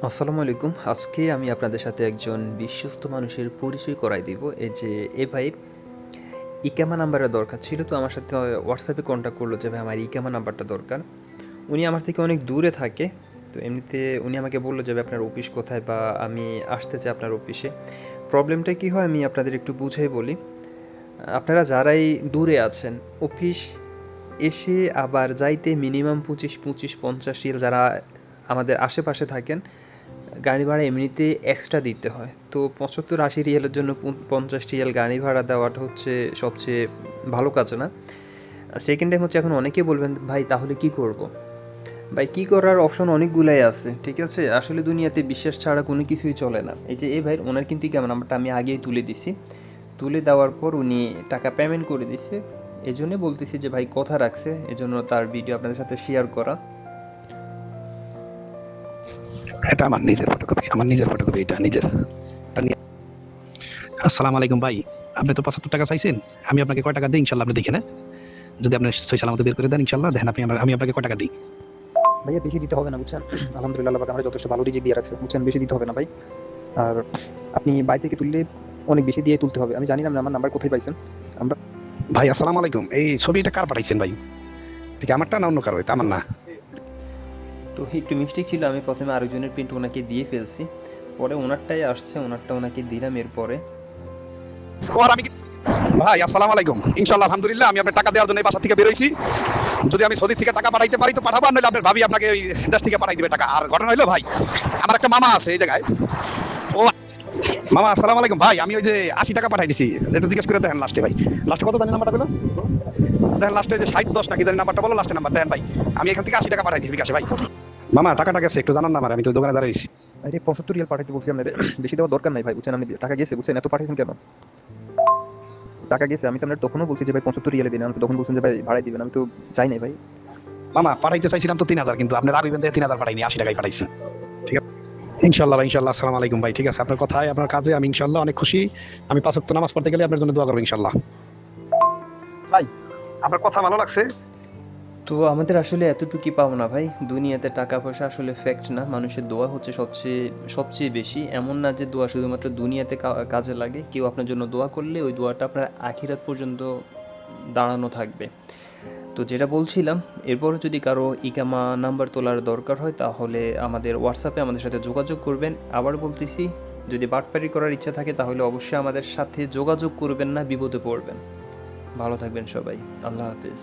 আসসালামু আলাইকুম। আজকে আমি আপনাদের সাথে একজন বিশ্বস্ত মানুষের পরিচয় করায় দিব। এই যে এ ভাইয়ের ইকামা নাম্বারের দরকার ছিল, তো আমার সাথে হোয়াটসঅ্যাপে কন্ট্যাক্ট করলো যে ভাই আমার ইকামা নাম্বারটা দরকার। উনি আমার থেকে অনেক দূরে থাকে, তো এমনিতে উনি আমাকে বললো যে ভাই আপনার অফিস কোথায়, বা আমি আসতে চাই আপনার অফিসে। প্রবলেমটা কী হয় আমি আপনাদের একটু বুঝাই বলি। আপনারা যারাই দূরে আছেন, অফিস এসে আবার যাইতে মিনিমাম 25-50 রিয়াল, যারা আমাদের আশেপাশে থাকেন গাড়ি ভাড়া এমনিতে এক্সট্রা দিতে হয়। তো 75-80 রিয়ালের জন্য 50 রিয়াল গাড়ি ভাড়া দেওয়াটা হচ্ছে সবচেয়ে ভালো কাজ না। সেকেন্ড টাইম হচ্ছে, এখন অনেকে বলবেন ভাই তাহলে কি করব। ভাই কী করার অপশন অনেকগুলাই আছে, ঠিক আছে। আসলে দুনিয়াতে বিশ্বাস ছাড়া কোনো কিছুই চলে না। এই যে এই ভাই, ওনার কিন্তু কেমন নাম্বারটা আমি আগেই তুলে দিছি, তুলে দেওয়ার পর উনি টাকা পেমেন্ট করে দিছে। এই জন্যে বলতেছি যে ভাই কথা রাখছে, এজন্য তার ভিডিও আপনাদের সাথে শেয়ার করা। এটা আমার নিজের ফটোকপি, এটা নিজের। আসসালামু আলাইকুম ভাই, আপনি তো 75 টাকা চাইছেন, আমি আপনাকে কয় টাকা দিই ইনশাল্লাহ আপনি দেখেন। যদি আপনি সই সালামতে বের করে দেন ইনশাল্লাহ, দেখেন আপনি আমি আপনাকে কয় টাকা দিই। ভাইয়া বেশি দিতে হবে না, বুঝছেন। আলহামদুলিল্লাহ, আল্লাহ পাক আমরা যথেষ্ট ভালো রিজিক দিয়ে রাখছে, বুঝছেন। বেশি দিতে হবে না ভাই। আর আপনি বাড়ি থেকে তুললে অনেক বেশি দিয়ে তুলতে হবে। আমি জানি না আপনি আমার নাম্বার কোথায় পাইছেন। আমরা ভাই আসসালামু আলাইকুম, এই ছবিটা কার পাঠাইছেন ভাই? ঠিক আমারটা না অন্য কারো? এটা আমার না। তো একটু মিস্টেক ছিল, আমি প্রথমে আরেকজনের প্রিন্ট ওনাকে দিয়ে ফেলছি, পরে ওনারটাই আসছে, ওনারটা ওনাকে দিলাম। এরপরে ওর আমি ভাই আসসালামু আলাইকুম, ইনশাল্লাহ আলহামদুলিল্লাহ আমি আপনার টাকা দেওয়ার জন্য এই বাসা থেকে বেরোইছি। যদি আমি সৌদি থেকে টাকা পাঠাইতে পারি তো পাঠাবো, আর নইলে আপনার ভাবি আপনাকে ওই দেশ থেকে পাঠাই দিবে টাকা। আর ঘটনা হইলো ভাই, আমার একটা মামা আছে এই জায়গায়। ও মামা আসসালামু আলাইকুম ভাই, আমি ওই যে 80 টাকা পাঠাই দিছি, একটু জিজ্ঞেস করে দেখেন লাস্টে ভাই। লাস্টে কত জানি নাম্বারটা পেলো? দেখেন লাস্টে যে 60-10 নাকি জানি নাম্বারটা বলো, লাস্টে নাম্বার দেখেন ভাই। আমি এখান থেকে 80 টাকা পাঠাই দিছি বিকাশে ভাই। মামা টাকাটা গেছে একটু জানান না আমার, আমি তো দোকানে দাঁড়িয়েছি। আরে 75 রিয়াল পাঠাইতে বলছি আপনার, বেশি দেওয়ার দরকার নাই ভাই, বুঝছেন। আপনি টাকা গেছে, বুঝছেন। এত পাঠাইছেন কেন? টাকা গেছে, আমি তো আপনার তখনও বলছি যে ভাই 75 রিয়ালে দিন, আমি তো তখন বলছেন যে ভাই ভাড়াই দিবেন, আমি তো চাই নাই ভাই। মামা পাঠাইতে চাইছিলাম তো 3000, কিন্তু আপনার আরবি বেঁধে 3000 পাঠাইনি, 80 টাকাই পাঠাইছি। ঠিক আছে ইনশাল্লাহ ভাই, ইনশাল্লাহ। আসসালামু আলাইকুম ভাই, ঠিক আছে আপনার কথায় আপনার কাজে আমি ইনশাল্লাহ অনেক খুশি। আমি 5 ওয়াক্ত নামাজ পড়তে গেলে আপনার জন্য দোয়া করবো ইনশাল্লাহ ভাই। আপনার কথা ভালো লাগছে। তো আমাদের আসলে এতটুকুই পাবো না ভাই। দুনিয়াতে টাকা পয়সা আসলে ফ্যাক্ট না, মানুষের দোয়া হচ্ছে সবচেয়ে সবচেয়ে বেশি। এমন না যে দোয়া শুধুমাত্র দুনিয়াতে কাজে লাগে। কেউ আপনার জন্য দোয়া করলে ওই দোয়াটা আপনার আখিরাত পর্যন্ত দাঁড়ানো থাকবে। তো যেটা বলছিলাম, এরপর যদি কারো ইকামা নাম্বার তোলার দরকার হয় তাহলে আমাদের হোয়াটসঅ্যাপে আমাদের সাথে যোগাযোগ করবেন। আবার বলতেছি, যদি বাটপারি করার ইচ্ছা থাকে তাহলে অবশ্যই আমাদের সাথে যোগাযোগ করবেন না, বিপদে পড়বেন। ভালো থাকবেন সবাই। আল্লাহ হাফেজ।